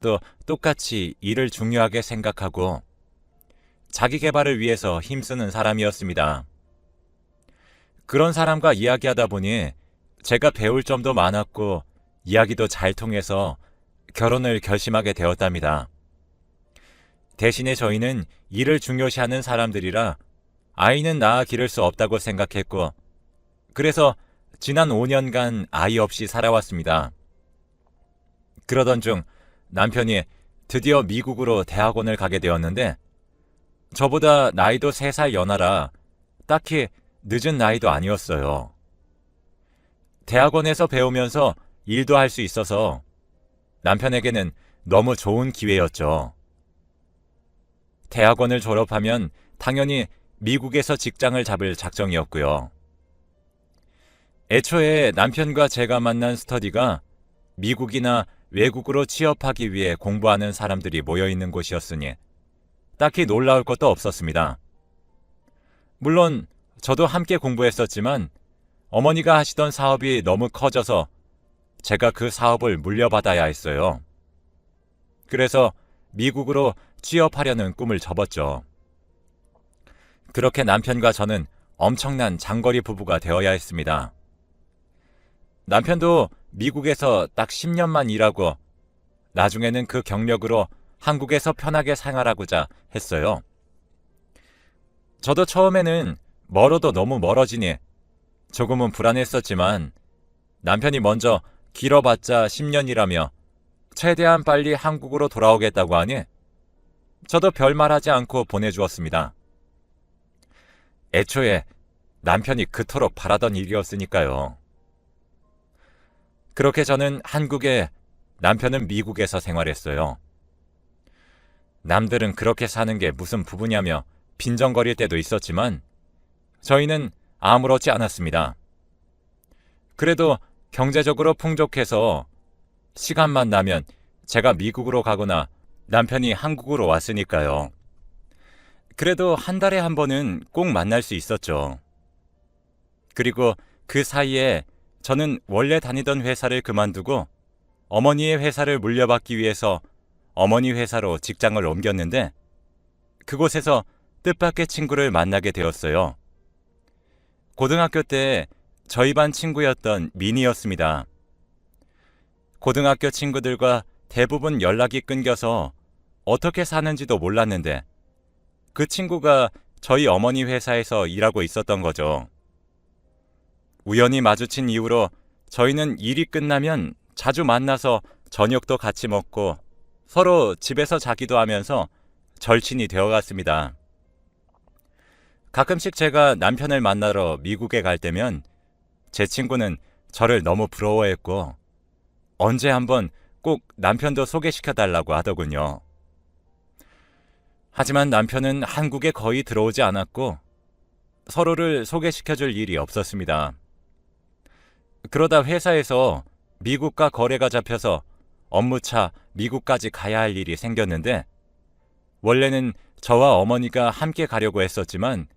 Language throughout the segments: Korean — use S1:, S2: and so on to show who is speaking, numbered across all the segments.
S1: 또 똑같이 일을 중요하게 생각하고 자기 개발을 위해서 힘쓰는 사람이었습니다. 그런 사람과 이야기하다 보니 제가 배울 점도 많았고 이야기도 잘 통해서 결혼을 결심하게 되었답니다. 대신에 저희는 일을 중요시하는 사람들이라 아이는 낳아 기를 수 없다고 생각했고, 그래서 지난 5년간 아이 없이 살아왔습니다. 그러던 중 남편이 드디어 미국으로 대학원을 가게 되었는데, 저보다 나이도 3살 연하라 딱히 늦은 나이도 아니었어요. 대학원에서 배우면서 일도 할 수 있어서 남편에게는 너무 좋은 기회였죠. 대학원을 졸업하면 당연히 미국에서 직장을 잡을 작정이었고요. 애초에 남편과 제가 만난 스터디가 미국이나 외국으로 취업하기 위해 공부하는 사람들이 모여있는 곳이었으니 딱히 놀라울 것도 없었습니다. 물론 저도 함께 공부했었지만 어머니가 하시던 사업이 너무 커져서 제가 그 사업을 물려받아야 했어요. 그래서 미국으로 취업하려는 꿈을 접었죠. 그렇게 남편과 저는 엄청난 장거리 부부가 되어야 했습니다. 남편도 미국에서 딱 10년만 일하고 나중에는 그 경력으로 한국에서 편하게 생활하고자 했어요. 저도 처음에는 멀어도 너무 멀어지니 조금은 불안했었지만 남편이 먼저 길어봤자 10년이라며 최대한 빨리 한국으로 돌아오겠다고 하니 저도 별말하지 않고 보내주었습니다. 애초에 남편이 그토록 바라던 일이었으니까요. 그렇게 저는 한국에, 남편은 미국에서 생활했어요. 남들은 그렇게 사는 게 무슨 부부냐며 빈정거릴 때도 있었지만 저희는 아무렇지 않았습니다. 그래도 경제적으로 풍족해서 시간만 나면 제가 미국으로 가거나 남편이 한국으로 왔으니까요. 그래도 한 달에 한 번은 꼭 만날 수 있었죠. 그리고 그 사이에 저는 원래 다니던 회사를 그만두고 어머니의 회사를 물려받기 위해서 어머니 회사로 직장을 옮겼는데 그곳에서 뜻밖의 친구를 만나게 되었어요. 고등학교 때 저희 반 친구였던 민이였습니다. 고등학교 친구들과 대부분 연락이 끊겨서 어떻게 사는지도 몰랐는데 그 친구가 저희 어머니 회사에서 일하고 있었던 거죠. 우연히 마주친 이후로 저희는 일이 끝나면 자주 만나서 저녁도 같이 먹고 서로 집에서 자기도 하면서 절친이 되어갔습니다. 가끔씩 제가 남편을 만나러 미국에 갈 때면 제 친구는 저를 너무 부러워했고 언제 한번 꼭 남편도 소개시켜달라고 하더군요. 하지만 남편은 한국에 거의 들어오지 않았고 서로를 소개시켜줄 일이 없었습니다. 그러다 회사에서 미국과 거래가 잡혀서 업무차 미국까지 가야 할 일이 생겼는데 원래는 저와 어머니가 함께 가려고 했었지만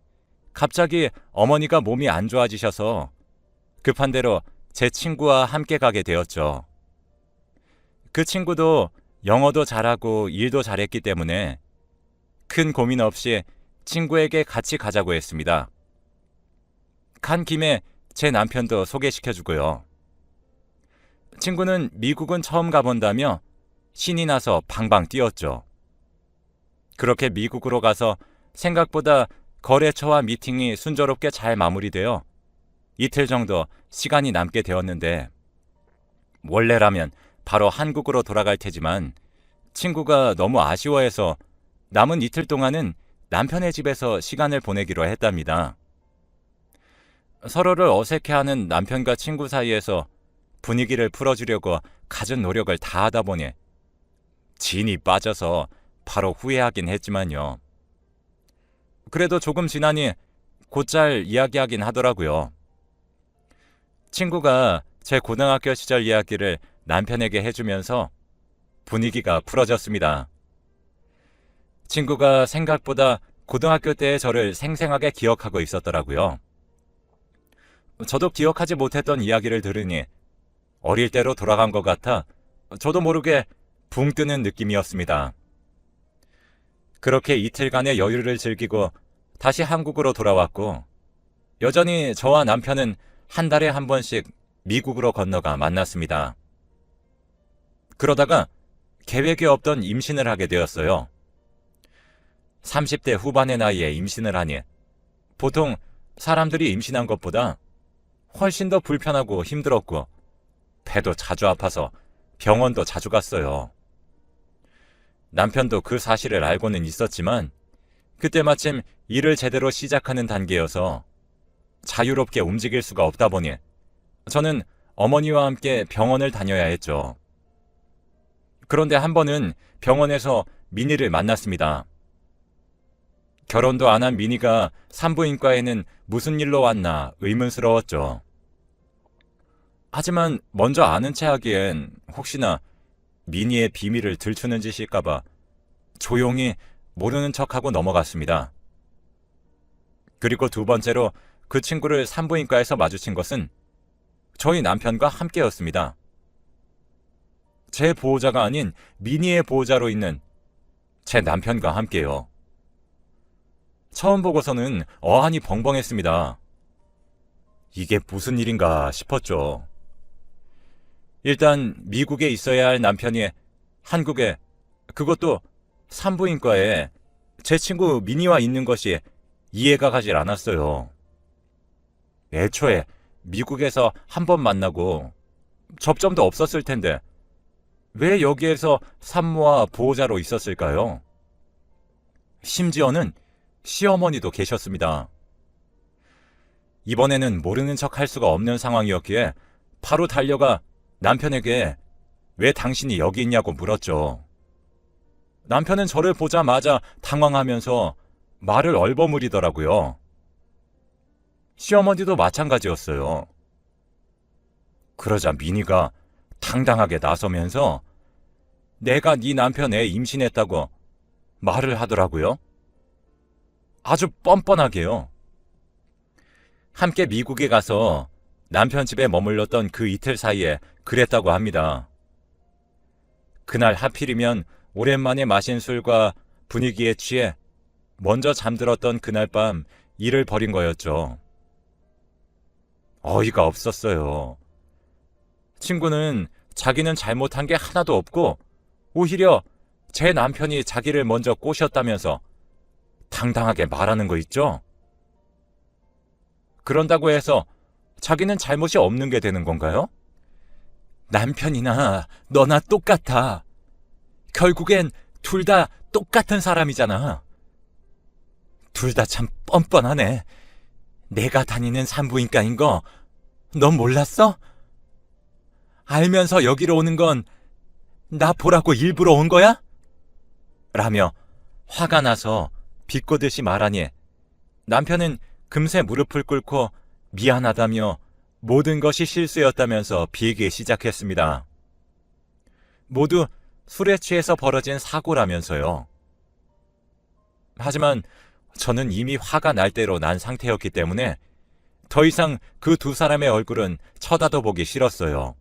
S1: 갑자기 어머니가 몸이 안 좋아지셔서 급한 대로 제 친구와 함께 가게 되었죠. 그 친구도 영어도 잘하고 일도 잘했기 때문에 큰 고민 없이 친구에게 같이 가자고 했습니다. 간 김에 제 남편도 소개시켜주고요. 친구는 미국은 처음 가본다며 신이 나서 방방 뛰었죠. 그렇게 미국으로 가서 생각보다 거래처와 미팅이 순조롭게 잘 마무리되어 이틀 정도 시간이 남게 되었는데 원래라면 바로 한국으로 돌아갈 테지만 친구가 너무 아쉬워해서 남은 이틀 동안은 남편의 집에서 시간을 보내기로 했답니다. 서로를 어색해하는 남편과 친구 사이에서 분위기를 풀어주려고 갖은 노력을 다 하다 보니 진이 빠져서 바로 후회하긴 했지만요. 그래도 조금 지나니 곧잘 이야기하긴 하더라고요. 친구가 제 고등학교 시절 이야기를 남편에게 해주면서 분위기가 풀어졌습니다. 친구가 생각보다 고등학교 때의 저를 생생하게 기억하고 있었더라고요. 저도 기억하지 못했던 이야기를 들으니 어릴 때로 돌아간 것 같아 저도 모르게 붕 뜨는 느낌이었습니다. 그렇게 이틀간의 여유를 즐기고 다시 한국으로 돌아왔고, 여전히 저와 남편은 한 달에 한 번씩 미국으로 건너가 만났습니다. 그러다가 계획에 없던 임신을 하게 되었어요. 30대 후반의 나이에 임신을 하니 보통 사람들이 임신한 것보다 훨씬 더 불편하고 힘들었고, 배도 자주 아파서 병원도 자주 갔어요. 남편도 그 사실을 알고는 있었지만 그때 마침 일을 제대로 시작하는 단계여서 자유롭게 움직일 수가 없다 보니 저는 어머니와 함께 병원을 다녀야 했죠. 그런데 한 번은 병원에서 미니를 만났습니다. 결혼도 안 한 미니가 산부인과에는 무슨 일로 왔나 의문스러웠죠. 하지만 먼저 아는 체 하기엔 혹시나 미니의 비밀을 들추는 짓일까봐 조용히 모르는 척하고 넘어갔습니다. 그리고 두 번째로 그 친구를 산부인과에서 마주친 것은 저희 남편과 함께였습니다. 제 보호자가 아닌 미니의 보호자로 있는 제 남편과 함께요. 처음 보고서는 어안이 벙벙했습니다. 이게 무슨 일인가 싶었죠. 일단 미국에 있어야 할 남편이 한국에, 그것도 산부인과에 제 친구 미니와 있는 것이 이해가 가질 않았어요. 애초에 미국에서 한 번 만나고 접점도 없었을 텐데 왜 여기에서 산모와 보호자로 있었을까요? 심지어는 시어머니도 계셨습니다. 이번에는 모르는 척 할 수가 없는 상황이었기에 바로 달려가 남편에게 왜 당신이 여기 있냐고 물었죠. 남편은 저를 보자마자 당황하면서 말을 얼버무리더라고요. 시어머니도 마찬가지였어요. 그러자 미니가 당당하게 나서면서 내가 네 남편 애 임신했다고 말을 하더라고요. 아주 뻔뻔하게요. 함께 미국에 가서 남편 집에 머물렀던 그 이틀 사이에 그랬다고 합니다. 그날 하필이면 오랜만에 마신 술과 분위기에 취해 먼저 잠들었던 그날 밤 일을 벌인 거였죠. 어이가 없었어요. 친구는 자기는 잘못한 게 하나도 없고 오히려 제 남편이 자기를 먼저 꼬셨다면서 당당하게 말하는 거 있죠? 그런다고 해서 자기는 잘못이 없는 게 되는 건가요? 남편이나 너나 똑같아. 결국엔 둘 다 똑같은 사람이잖아. 둘 다 참 뻔뻔하네. 내가 다니는 산부인과인 거 넌 몰랐어? 알면서 여기로 오는 건 나 보라고 일부러 온 거야? 라며 화가 나서 비꼬듯이 말하니 남편은 금세 무릎을 꿇고 미안하다며 모든 것이 실수였다면서 비기 시작했습니다. 모두 술에 취해서 벌어진 사고라면서요. 하지만 저는 이미 화가 날 대로 난 상태였기 때문에 더 이상 그 두 사람의 얼굴은 쳐다도 보기 싫었어요.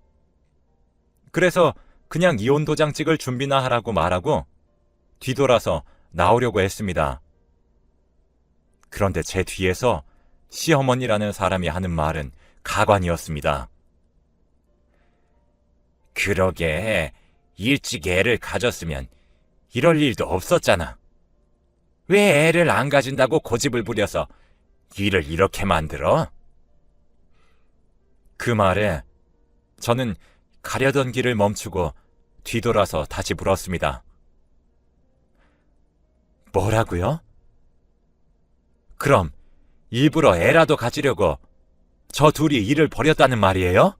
S1: 그래서 그냥 이혼 도장 찍을 준비나 하라고 말하고 뒤돌아서 나오려고 했습니다. 그런데 제 뒤에서 시어머니라는 사람이 하는 말은 가관이었습니다. 그러게 일찍 애를 가졌으면 이럴 일도 없었잖아. 왜 애를 안 가진다고 고집을 부려서 일을 이렇게 만들어? 그 말에 저는 가려던 길을 멈추고 뒤돌아서 다시 물었습니다. 뭐라고요? 그럼 일부러 애라도 가지려고 저 둘이 일을 벌였다는 말이에요?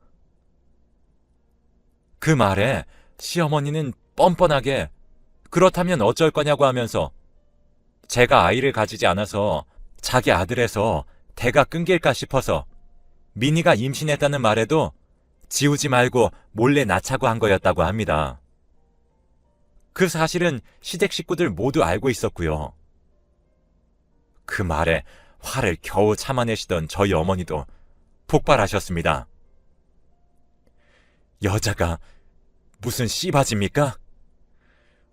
S1: 그 말에 시어머니는 뻔뻔하게 그렇다면 어쩔 거냐고 하면서 제가 아이를 가지지 않아서 자기 아들에서 대가 끊길까 싶어서 미니가 임신했다는 말에도 지우지 말고 몰래 낳자고 한 거였다고 합니다. 그 사실은 시댁 식구들 모두 알고 있었고요. 그 말에 화를 겨우 참아내시던 저희 어머니도 폭발하셨습니다. 여자가 무슨 씨바지입니까?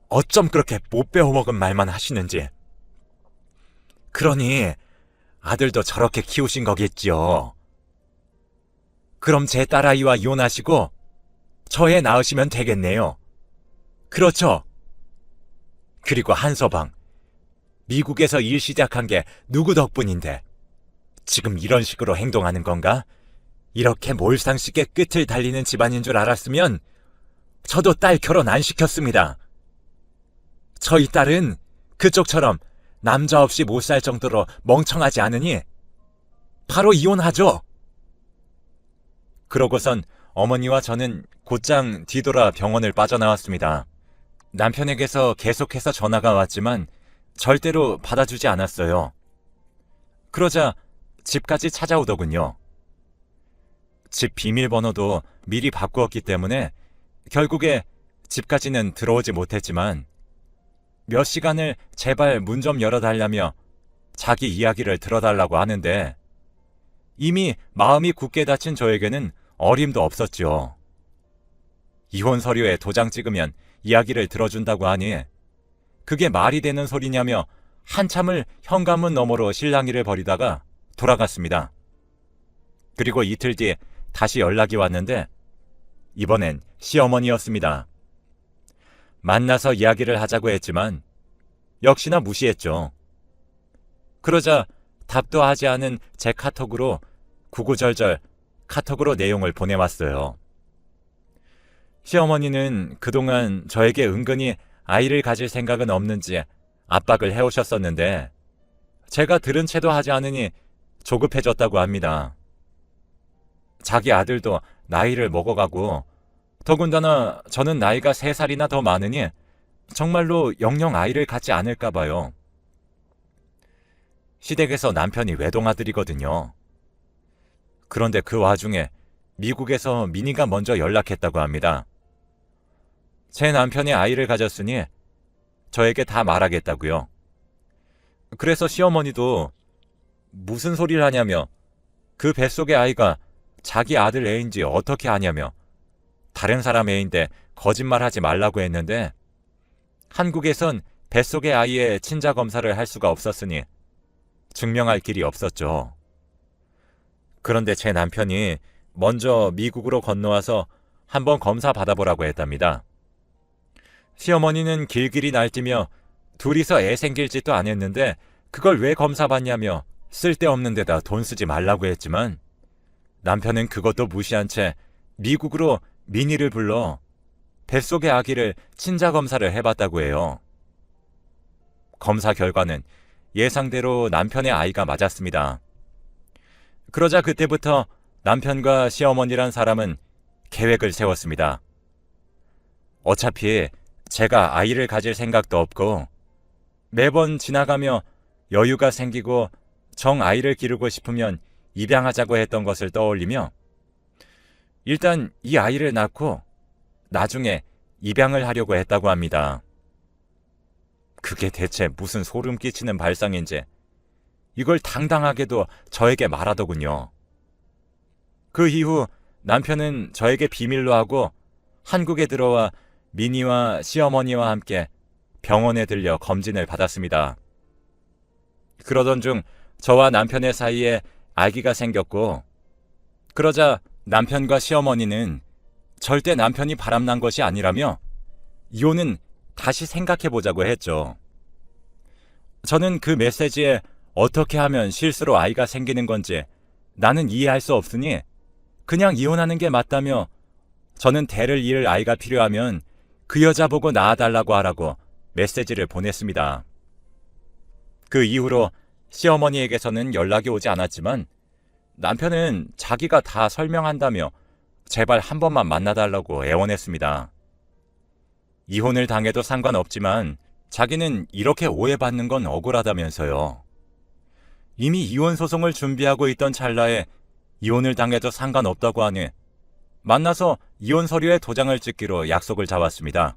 S1: 어쩜 그렇게 못 배워먹은 말만 하시는지. 그러니 아들도 저렇게 키우신 거겠지요. 그럼 제 딸아이와 이혼하시고 저 애 낳으시면 되겠네요. 그렇죠? 그리고 한서방, 미국에서 일 시작한 게 누구 덕분인데 지금 이런 식으로 행동하는 건가? 이렇게 몰상식의 끝을 달리는 집안인 줄 알았으면 저도 딸 결혼 안 시켰습니다. 저희 딸은 그쪽처럼 남자 없이 못 살 정도로 멍청하지 않으니 바로 이혼하죠. 그러고선 어머니와 저는 곧장 뒤돌아 병원을 빠져나왔습니다. 남편에게서 계속해서 전화가 왔지만 절대로 받아주지 않았어요. 그러자 집까지 찾아오더군요. 집 비밀번호도 미리 바꾸었기 때문에 결국에 집까지는 들어오지 못했지만 몇 시간을 제발 문 좀 열어달라며 자기 이야기를 들어달라고 하는데 이미 마음이 굳게 닫힌 저에게는 어림도 없었죠. 이혼 서류에 도장 찍으면 이야기를 들어준다고 하니 그게 말이 되는 소리냐며 한참을 현관문 너머로 실랑이를 벌이다가 돌아갔습니다. 그리고 이틀 뒤에 다시 연락이 왔는데 이번엔 시어머니였습니다. 만나서 이야기를 하자고 했지만 역시나 무시했죠. 그러자 답도 하지 않은 제 카톡으로 구구절절 카톡으로 내용을 보내왔어요. 시어머니는 그동안 저에게 은근히 아이를 가질 생각은 없는지 압박을 해오셨었는데 제가 들은 채도 하지 않으니 조급해졌다고 합니다. 자기 아들도 나이를 먹어가고 더군다나 저는 나이가 3살이나 더 많으니 정말로 영영 아이를 갖지 않을까 봐요. 시댁에서 남편이 외동아들이거든요. 그런데 그 와중에 미국에서 미니가 먼저 연락했다고 합니다. 제 남편이 아이를 가졌으니 저에게 다 말하겠다고요. 그래서 시어머니도 무슨 소리를 하냐며 그 뱃속의 아이가 자기 아들 애인지 어떻게 아냐며 다른 사람 애인데 거짓말하지 말라고 했는데 한국에선 뱃속의 아이의 친자 검사를 할 수가 없었으니 증명할 길이 없었죠. 그런데 제 남편이 먼저 미국으로 건너와서 한번 검사 받아보라고 했답니다. 시어머니는 길길이 날뛰며 둘이서 애 생길 짓도 안 했는데 그걸 왜 검사 받냐며 쓸데없는 데다 돈 쓰지 말라고 했지만 남편은 그것도 무시한 채 미국으로 미니를 불러 뱃속의 아기를 친자 검사를 해봤다고 해요. 검사 결과는 예상대로 남편의 아이가 맞았습니다. 그러자 그때부터 남편과 시어머니란 사람은 계획을 세웠습니다. 어차피 제가 아이를 가질 생각도 없고 매번 지나가며 여유가 생기고 정 아이를 기르고 싶으면 입양하자고 했던 것을 떠올리며 일단 이 아이를 낳고 나중에 입양을 하려고 했다고 합니다. 그게 대체 무슨 소름 끼치는 발상인지 이걸 당당하게도 저에게 말하더군요. 그 이후 남편은 저에게 비밀로 하고 한국에 들어와 미니와 시어머니와 함께 병원에 들려 검진을 받았습니다. 그러던 중 저와 남편의 사이에 아기가 생겼고 그러자 남편과 시어머니는 절대 남편이 바람난 것이 아니라며 이혼은 다시 생각해보자고 했죠. 저는 그 메시지에 어떻게 하면 실수로 아이가 생기는 건지 나는 이해할 수 없으니 그냥 이혼하는 게 맞다며 저는 대를 이을 아이가 필요하면 그 여자 보고 낳아달라고 하라고 메시지를 보냈습니다. 그 이후로 시어머니에게서는 연락이 오지 않았지만 남편은 자기가 다 설명한다며 제발 한 번만 만나달라고 애원했습니다. 이혼을 당해도 상관없지만 자기는 이렇게 오해받는 건 억울하다면서요. 이미 이혼 소송을 준비하고 있던 찰나에 이혼을 당해도 상관없다고 하니 만나서 이혼 서류에 도장을 찍기로 약속을 잡았습니다.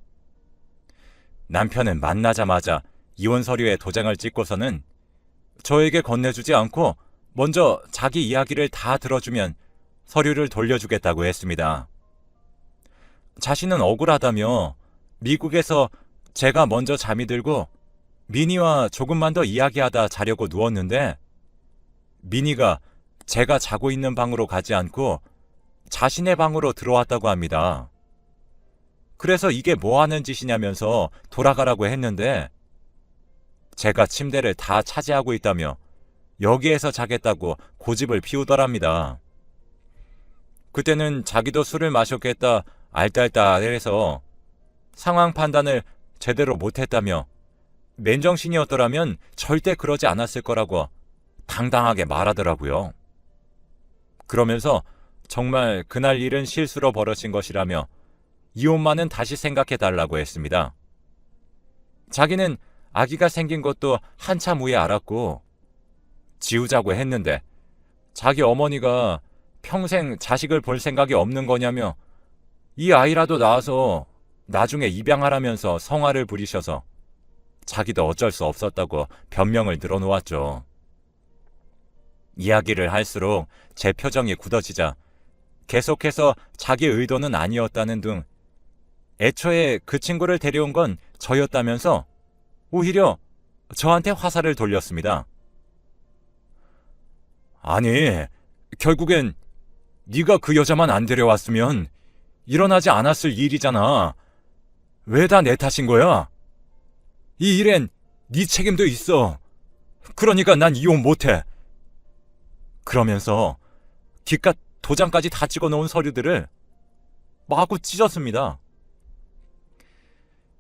S1: 남편은 만나자마자 이혼 서류에 도장을 찍고서는 저에게 건네주지 않고 먼저 자기 이야기를 다 들어주면 서류를 돌려주겠다고 했습니다. 자신은 억울하다며 미국에서 제가 먼저 잠이 들고 미니와 조금만 더 이야기하다 자려고 누웠는데 미니가 제가 자고 있는 방으로 가지 않고 자신의 방으로 들어왔다고 합니다. 그래서 이게 뭐 하는 짓이냐면서 돌아가라고 했는데 제가 침대를 다 차지하고 있다며 여기에서 자겠다고 고집을 피우더랍니다. 그때는 자기도 술을 마셨겠다 알딸딸해서 상황 판단을 제대로 못했다며 맨정신이었더라면 절대 그러지 않았을 거라고 당당하게 말하더라고요. 그러면서 정말 그날 일은 실수로 벌어진 것이라며 이혼만은 다시 생각해달라고 했습니다. 자기는 아기가 생긴 것도 한참 후에 알았고 지우자고 했는데 자기 어머니가 평생 자식을 볼 생각이 없는 거냐며 이 아이라도 낳아서 나중에 입양하라면서 성화를 부리셔서 자기도 어쩔 수 없었다고 변명을 늘어놓았죠. 이야기를 할수록 제 표정이 굳어지자 계속해서 자기 의도는 아니었다는 등 애초에 그 친구를 데려온 건 저였다면서 오히려 저한테 화살을 돌렸습니다. 아니, 결국엔 네가 그 여자만 안 데려왔으면 일어나지 않았을 일이잖아. 왜 다 내 탓인 거야? 이 일엔 네 책임도 있어. 그러니까 난 이혼 못해. 그러면서 기껏 도장까지 다 찍어놓은 서류들을 마구 찢었습니다.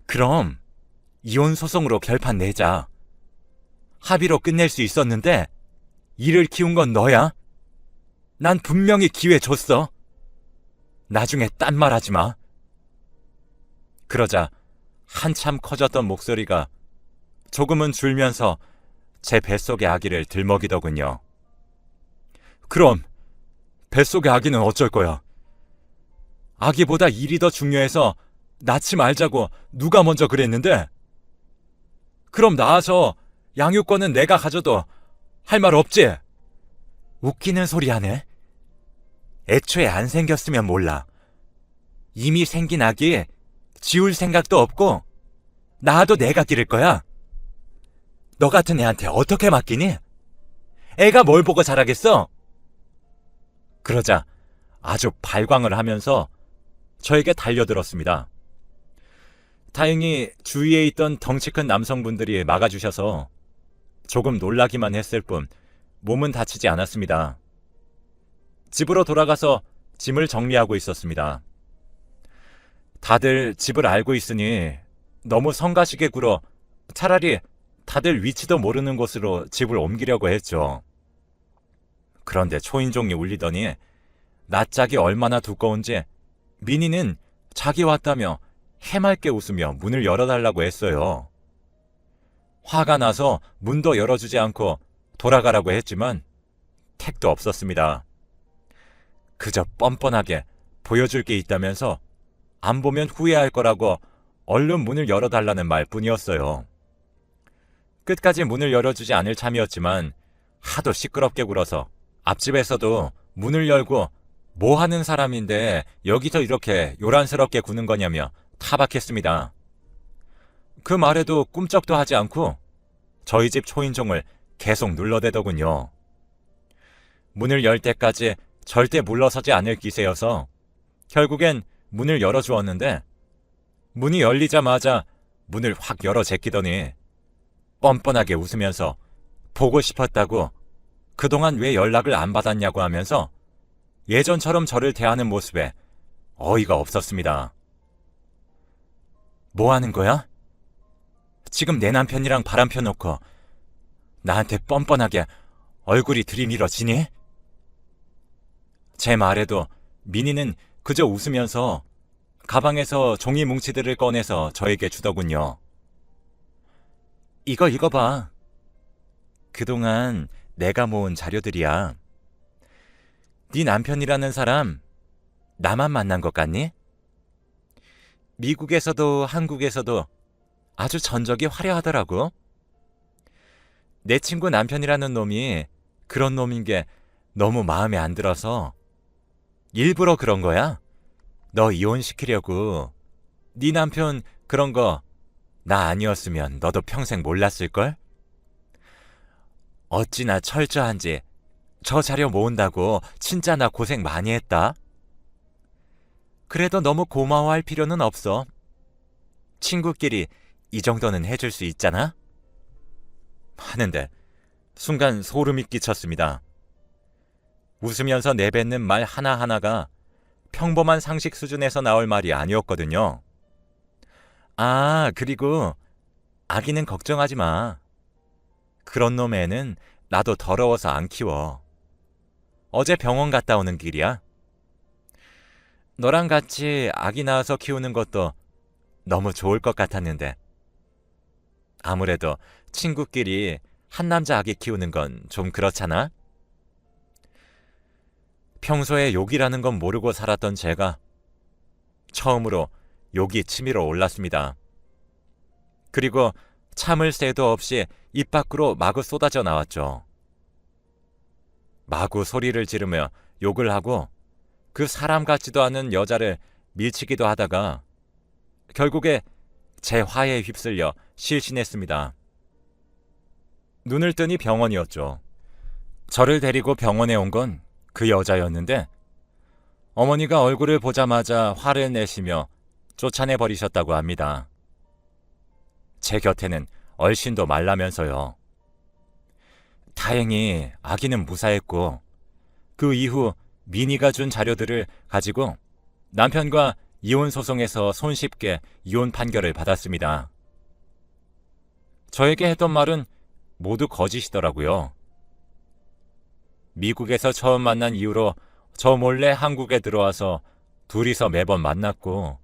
S1: 그럼 이혼 소송으로 결판 내자. 합의로 끝낼 수 있었는데 일을 키운 건 너야? 난 분명히 기회 줬어. 나중에 딴 말 하지 마. 그러자 한참 커졌던 목소리가 조금은 줄면서 제 뱃속의 아기를 들먹이더군요. 그럼 뱃속의 아기는 어쩔 거야? 아기보다 일이 더 중요해서 낳지 말자고 누가 먼저 그랬는데? 그럼 낳아서 양육권은 내가 가져도 할 말 없지? 웃기는 소리 하네. 애초에 안 생겼으면 몰라. 이미 생긴 아기 지울 생각도 없고 낳아도 내가 기를 거야. 너 같은 애한테 어떻게 맡기니? 애가 뭘 보고 자라겠어? 그러자 아주 발광을 하면서 저에게 달려들었습니다. 다행히 주위에 있던 덩치 큰 남성분들이 막아주셔서 조금 놀라기만 했을 뿐 몸은 다치지 않았습니다. 집으로 돌아가서 짐을 정리하고 있었습니다. 다들 집을 알고 있으니 너무 성가시게 굴어 차라리 다들 위치도 모르는 곳으로 집을 옮기려고 했죠. 그런데 초인종이 울리더니 낯짝이 얼마나 두꺼운지 미니는 자기 왔다며 해맑게 웃으며 문을 열어달라고 했어요. 화가 나서 문도 열어주지 않고 돌아가라고 했지만 택도 없었습니다. 그저 뻔뻔하게 보여줄 게 있다면서 안 보면 후회할 거라고 얼른 문을 열어달라는 말뿐이었어요. 끝까지 문을 열어주지 않을 참이었지만 하도 시끄럽게 굴어서 앞집에서도 문을 열고 뭐 하는 사람인데 여기서 이렇게 요란스럽게 구는 거냐며 타박했습니다. 그 말에도 꿈쩍도 하지 않고 저희 집 초인종을 계속 눌러대더군요. 문을 열 때까지 절대 물러서지 않을 기세여서 결국엔 문을 열어주었는데 문이 열리자마자 문을 확 열어 제끼더니 뻔뻔하게 웃으면서 보고 싶었다고 그동안 왜 연락을 안 받았냐고 하면서 예전처럼 저를 대하는 모습에 어이가 없었습니다. 뭐 하는 거야? 지금 내 남편이랑 바람 펴놓고 나한테 뻔뻔하게 얼굴이 들이밀어지니? 제 말에도 미니는 그저 웃으면서 가방에서 종이 뭉치들을 꺼내서 저에게 주더군요. 이거 읽어봐. 그동안 내가 모은 자료들이야. 네 남편이라는 사람 나만 만난 것 같니? 미국에서도 한국에서도 아주 전적이 화려하더라고. 내 친구 남편이라는 놈이 그런 놈인 게 너무 마음에 안 들어서 일부러 그런 거야. 너 이혼시키려고. 네 남편 그런 거 나 아니었으면 너도 평생 몰랐을걸? 어찌나 철저한지 저 자료 모은다고 진짜 나 고생 많이 했다. 그래도 너무 고마워할 필요는 없어. 친구끼리 이 정도는 해줄 수 있잖아? 하는데 순간 소름이 끼쳤습니다. 웃으면서 내뱉는 말 하나하나가 평범한 상식 수준에서 나올 말이 아니었거든요. 아, 그리고 아기는 걱정하지 마. 그런 놈 애는 나도 더러워서 안 키워. 어제 병원 갔다 오는 길이야. 너랑 같이 아기 낳아서 키우는 것도 너무 좋을 것 같았는데. 아무래도 친구끼리 한 남자 아기 키우는 건 좀 그렇잖아? 평소에 욕이라는 건 모르고 살았던 제가 처음으로 욕이 치밀어 올랐습니다. 그리고 참을 새도 없이 입 밖으로 마구 쏟아져 나왔죠. 마구 소리를 지르며 욕을 하고 그 사람 같지도 않은 여자를 밀치기도 하다가 결국에 제 화에 휩쓸려 실신했습니다. 눈을 뜨니 병원이었죠. 저를 데리고 병원에 온 건 그 여자였는데 어머니가 얼굴을 보자마자 화를 내시며 쫓아내버리셨다고 합니다. 제 곁에는 얼씬도 말라면서요. 다행히 아기는 무사했고 그 이후 민희가 준 자료들을 가지고 남편과 이혼 소송에서 손쉽게 이혼 판결을 받았습니다. 저에게 했던 말은 모두 거짓이더라고요. 미국에서 처음 만난 이후로 저 몰래 한국에 들어와서 둘이서 매번 만났고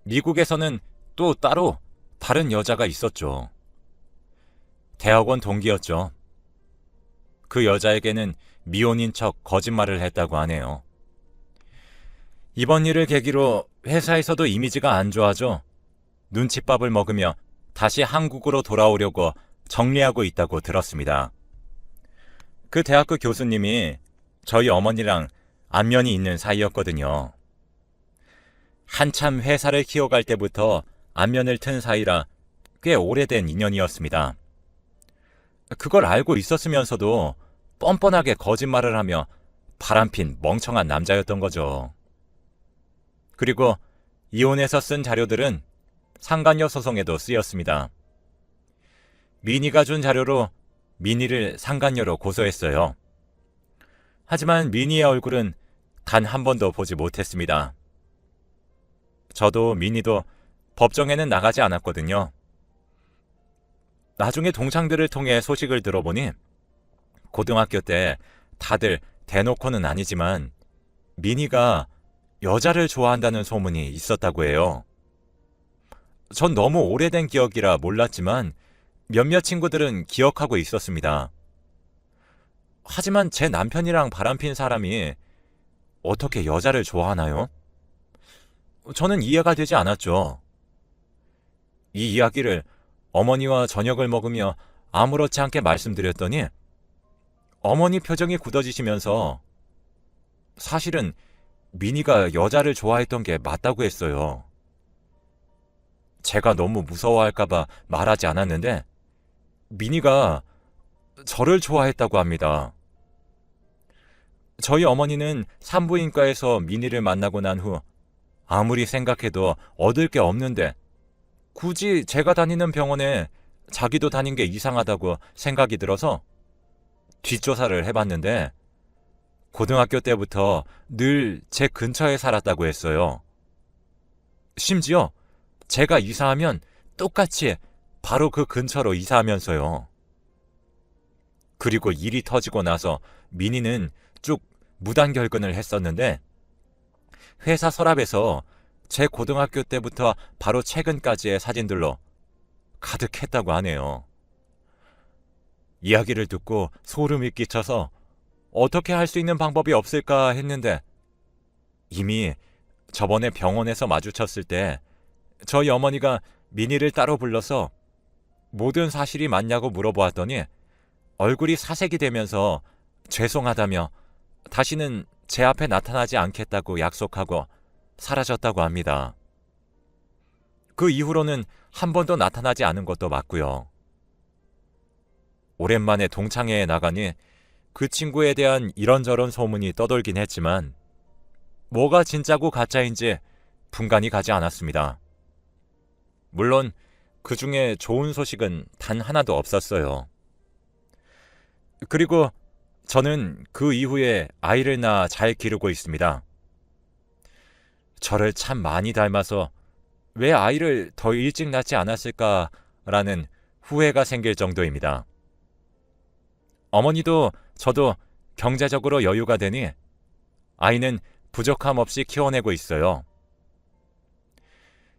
S1: 미국에서는 또 따로 다른 여자가 있었죠. 대학원 동기였죠. 그 여자에게는 미혼인 척 거짓말을 했다고 하네요. 이번 일을 계기로 회사에서도 이미지가 안 좋아져 눈칫밥을 먹으며 다시 한국으로 돌아오려고 정리하고 있다고 들었습니다. 그 대학교 교수님이 저희 어머니랑 안면이 있는 사이였거든요. 한참 회사를 키워갈 때부터 안면을 튼 사이라 꽤 오래된 인연이었습니다. 그걸 알고 있었으면서도 뻔뻔하게 거짓말을 하며 바람핀 멍청한 남자였던 거죠. 그리고 이혼해서 쓴 자료들은 상간녀 소송에도 쓰였습니다. 민희가 준 자료로 민희를 상간녀로 고소했어요. 하지만 민희의 얼굴은 단 한 번도 보지 못했습니다. 저도 민희도 법정에는 나가지 않았거든요. 나중에 동창들을 통해 소식을 들어보니 고등학교 때 다들 대놓고는 아니지만 민희가 여자를 좋아한다는 소문이 있었다고 해요. 전 너무 오래된 기억이라 몰랐지만 몇몇 친구들은 기억하고 있었습니다. 하지만 제 남편이랑 바람핀 사람이 어떻게 여자를 좋아하나요? 저는 이해가 되지 않았죠. 이 이야기를 어머니와 저녁을 먹으며 아무렇지 않게 말씀드렸더니 어머니 표정이 굳어지시면서 사실은 민희가 여자를 좋아했던 게 맞다고 했어요. 제가 너무 무서워할까봐 말하지 않았는데 민희가 저를 좋아했다고 합니다. 저희 어머니는 산부인과에서 민희를 만나고 난 후 아무리 생각해도 얻을 게 없는데 굳이 제가 다니는 병원에 자기도 다닌 게 이상하다고 생각이 들어서 뒷조사를 해봤는데 고등학교 때부터 늘 제 근처에 살았다고 했어요. 심지어 제가 이사하면 똑같이 바로 그 근처로 이사하면서요. 그리고 일이 터지고 나서 민희는 쭉 무단결근을 했었는데 회사 서랍에서 제 고등학교 때부터 바로 최근까지의 사진들로 가득했다고 하네요. 이야기를 듣고 소름이 끼쳐서 어떻게 할 수 있는 방법이 없을까 했는데 이미 저번에 병원에서 마주쳤을 때 저희 어머니가 민희를 따로 불러서 모든 사실이 맞냐고 물어보았더니 얼굴이 사색이 되면서 죄송하다며 다시는 제 앞에 나타나지 않겠다고 약속하고 사라졌다고 합니다. 그 이후로는 한 번도 나타나지 않은 것도 맞고요. 오랜만에 동창회에 나가니 그 친구에 대한 이런저런 소문이 떠돌긴 했지만 뭐가 진짜고 가짜인지 분간이 가지 않았습니다. 물론 그 중에 좋은 소식은 단 하나도 없었어요. 그리고 저는 그 이후에 아이를 낳아 잘 기르고 있습니다. 저를 참 많이 닮아서 왜 아이를 더 일찍 낳지 않았을까라는 후회가 생길 정도입니다. 어머니도 저도 경제적으로 여유가 되니 아이는 부족함 없이 키워내고 있어요.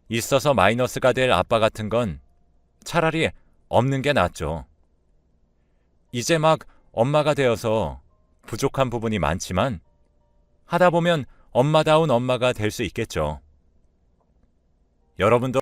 S1: 있어서 마이너스가 될 아빠 같은 건 차라리 없는 게 낫죠. 이제 막 엄마가 되어서 부족한 부분이 많지만 하다 보면 엄마다운 엄마가 될 수 있겠죠. 여러분도